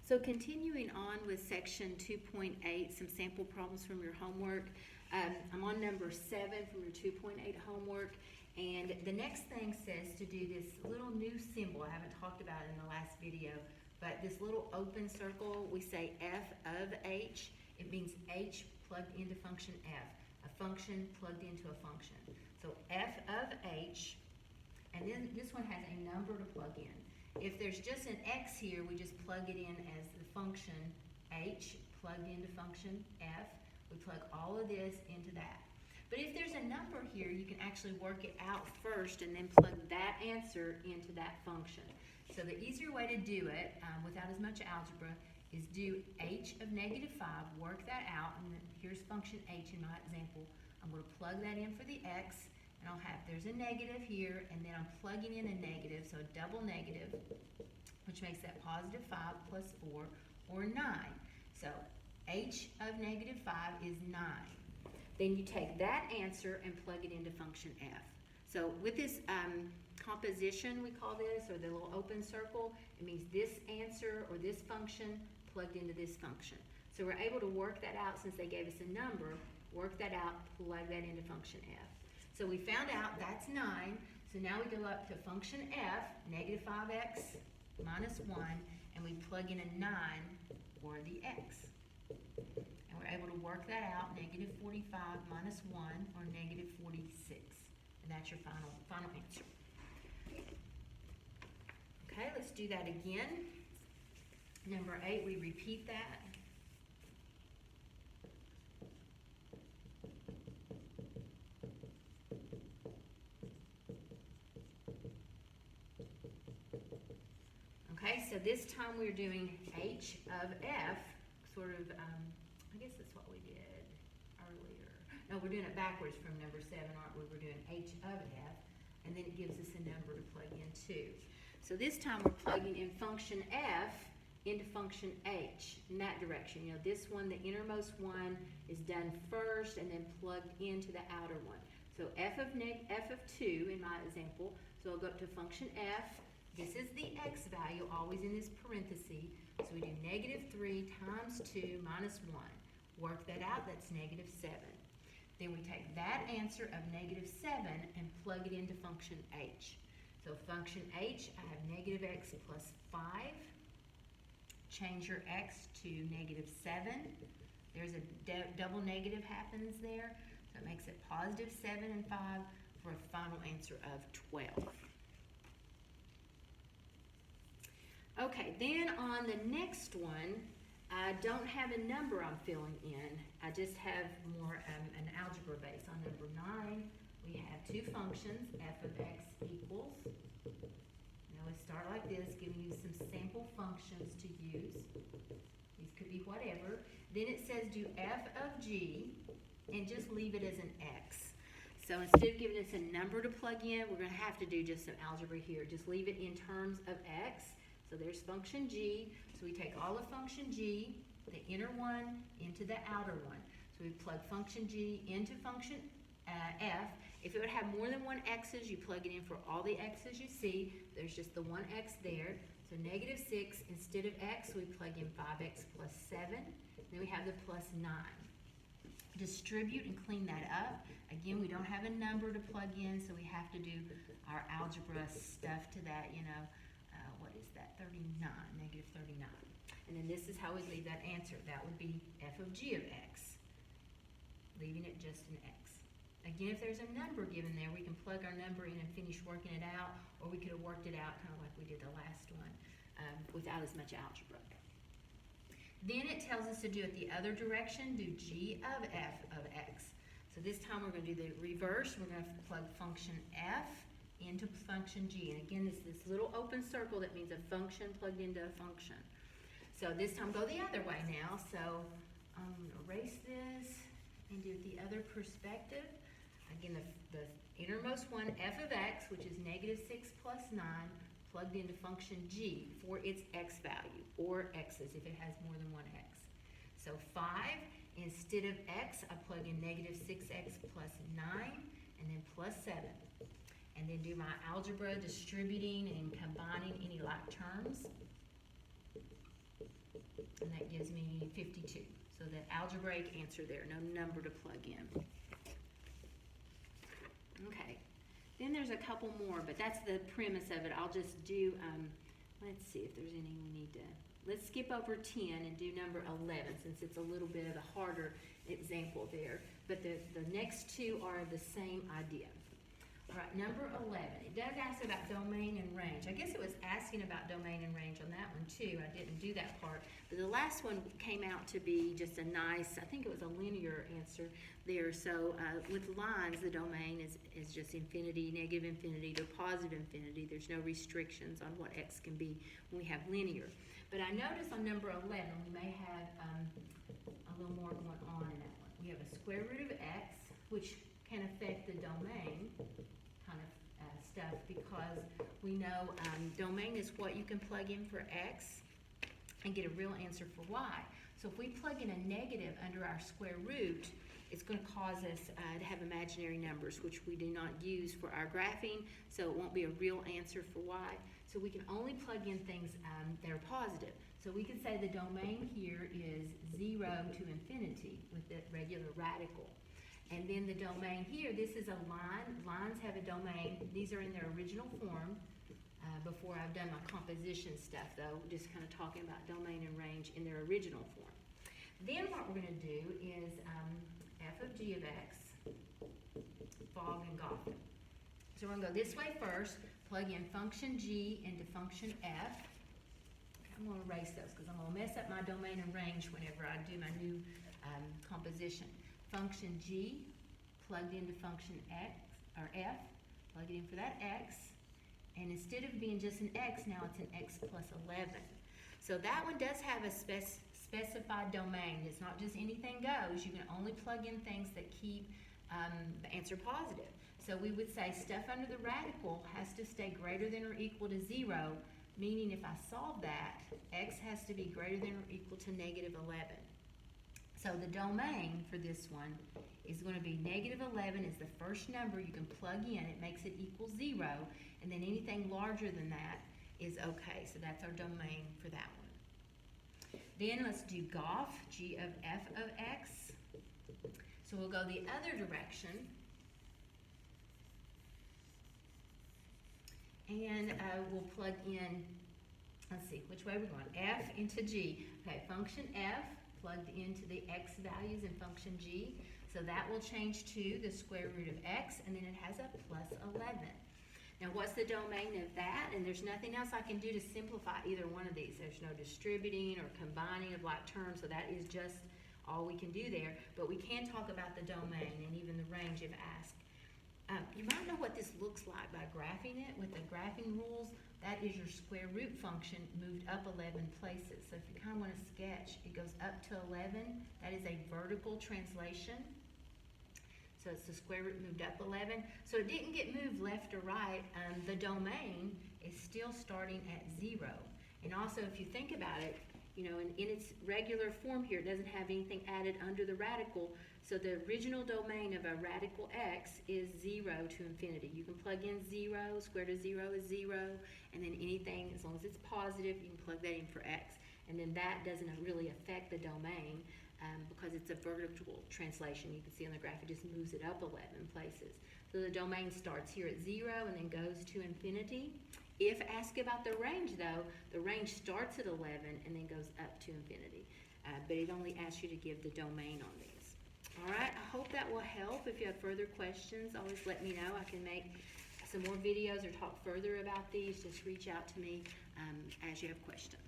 So continuing on with section 2.8, some sample problems from your homework. I'm on number 7 from your 2.8 homework, and the next thing says to do this little new symbol. I haven't talked about it in the last video, but this little open circle, we say f of h. It means h plugged into function f, a function plugged into a function. So f of h, and then this one has a number to plug in. If there's just an x here, we just plug it in as the function h plugged into function f. We plug all of this into that. But if there's a number here, you can actually work it out first and then plug that answer into that function. So the easier way to do it, without as much algebra, is do h of -5, work that out, and then here's function h in my example. I'm going to plug that in for the x, and I'll have, there's a negative here, and then I'm plugging in a negative, so a double negative, which makes that +5 plus 4, or 9. So h of -5 is 9. Then you take that answer and plug it into function f. So with this composition, we call this, or the little open circle, it means this answer or this function plugged into this function. So we're able to work that out since they gave us a number, work that out, plug that into function f. So we found out that's 9, so now we go up to function f, -5x minus 1, and we plug in a 9 for the x. And we're able to work that out, -45 minus 1, or -46. And that's your final answer. Okay, let's do that again. Number 8, we repeat that. Okay, so this time we're doing h of f, sort of, I guess that's what we did earlier. No, we're doing it backwards from number 7, aren't we? We're doing h of f, and then it gives us a number to plug in too. So this time we're plugging in function f into function h in that direction. You know, this one, the innermost one, is done first and then plugged into the outer one. So f of 2 in my example, so I'll go up to function f. This is the x value, always in this parenthesis. So we do -3 times 2 minus 1. Work that out, that's -7. Then we take that answer of -7 and plug it into function h. So function h, I have -x plus 5. Change your x to -7. There's a double negative happens there, so it makes it +7 and 5 for a final answer of 12. Okay, then on the next one, I don't have a number I'm filling in. I just have more an algebra base. On number 9, we have two functions, f of x equals. Now we start like this, giving you some sample functions to use. These could be whatever. Then it says do f of g and just leave it as an x. So instead of giving us a number to plug in, we're going to have to do just some algebra here. Just leave it in terms of x. So there's function g. So we take all of function g, the inner one, into the outer one. So we plug function g into function f. If it would have more than one x's, you plug it in for all the x's you see. There's just the one x there. So -6, instead of x, we plug in 5x plus 7. Then we have the plus 9. Distribute and clean that up. Again, we don't have a number to plug in, so we have to do our algebra stuff to that, you know. What is that? 39, -39. And then this is how we leave that answer. That would be f of g of x, leaving it just an x. Again, if there's a number given there, we can plug our number in and finish working it out, or we could have worked it out kind of like we did the last one, without as much algebra. Then it tells us to do it the other direction, do g of f of x. So this time we're going to do the reverse. We're going to plug function f into function g. And again, this little open circle that means a function plugged into a function. So this time go the other way now. So I'm going to erase this and do it the other perspective. Again, the innermost one, f of x, which is -6 plus 9, plugged into function g for its x value, or x's if it has more than one x. So 5, instead of x, I plug in -6x plus 9, and then plus 7. And then do my algebra, distributing and combining any like terms. and that gives me 52. So the algebraic answer there, no number to plug in. Okay, then there's a couple more, but that's the premise of it. I'll just do, let's see if there's any we need to, let's skip over 10 and do number 11, since it's a little bit of a harder example there. But the next two are the same idea. All right, number 11, it does ask about domain and range. I guess it was asking about domain and range on that one too. I didn't do that part. But the last one came out to be just a nice, I think it was a linear answer there. So with lines, the domain is just infinity, negative infinity to positive infinity. There's no restrictions on what x can be when we have linear. But I noticed on number 11, we may have a little more going on in that one. We have a square root of x, which can affect the domain kind of stuff, because we know domain is what you can plug in for x and get a real answer for y. So if we plug in a negative under our square root, it's going to cause us to have imaginary numbers, which we do not use for our graphing, so it won't be a real answer for y. So we can only plug in things that are positive. So we can say the domain here is 0 to infinity with the regular radical. And then the domain here, this is a line. Lines have a domain. These are in their original form. Before I've done my composition stuff, though, just kind of talking about domain and range in their original form. Then what we're going to do is f of g of x, fog and Gothic. So we're going to go this way first, plug in function g into function f. I'm going to erase those because I'm going to mess up my domain and range whenever I do my new composition. Function g plugged into function x, or f, plug it in for that x, and instead of being just an x, now it's an x plus 11. So that one does have a specified domain. It's not just anything goes. You can only plug in things that keep the answer positive. So we would say stuff under the radical has to stay greater than or equal to 0, meaning if I solve that, x has to be greater than or equal to negative 11. So the domain for this one is going to be negative 11 is the first number you can plug in. It makes it equal 0, and then anything larger than that is okay. So that's our domain for that one. Then let's do Goff, g of f of x. So we'll go the other direction. And we'll plug in, let's see, which way we're going? F into g. Okay, function f plugged into the x values in function g. So that will change to the square root of x, and then it has a plus 11. Now what's the domain of that? And there's nothing else I can do to simplify either one of these. There's no distributing or combining of like terms, so that is just all we can do there. But we can talk about the domain and even the range if asked. You might know what this looks like by graphing it with the graphing rules. That is your square root function moved up 11 places. So if you kind of want to sketch, it goes up to 11. That is a vertical translation. So it's the square root moved up 11. So it didn't get moved left or right. The domain is still starting at 0. And also, if you think about it, you know, in its regular form here, it doesn't have anything added under the radical. So the original domain of a radical x is 0 to infinity. You can plug in 0, square root of 0 is 0, and then anything, as long as it's positive, you can plug that in for x. And then that doesn't really affect the domain because it's a vertical translation. You can see on the graph it just moves it up 11 places. So the domain starts here at 0 and then goes to infinity. If asked about the range, though, the range starts at 11 and then goes up to infinity. But it only asks you to give the domain on these. All right, I hope that will help. If you have further questions, always let me know. I can make some more videos or talk further about these. Just reach out to me as you have questions.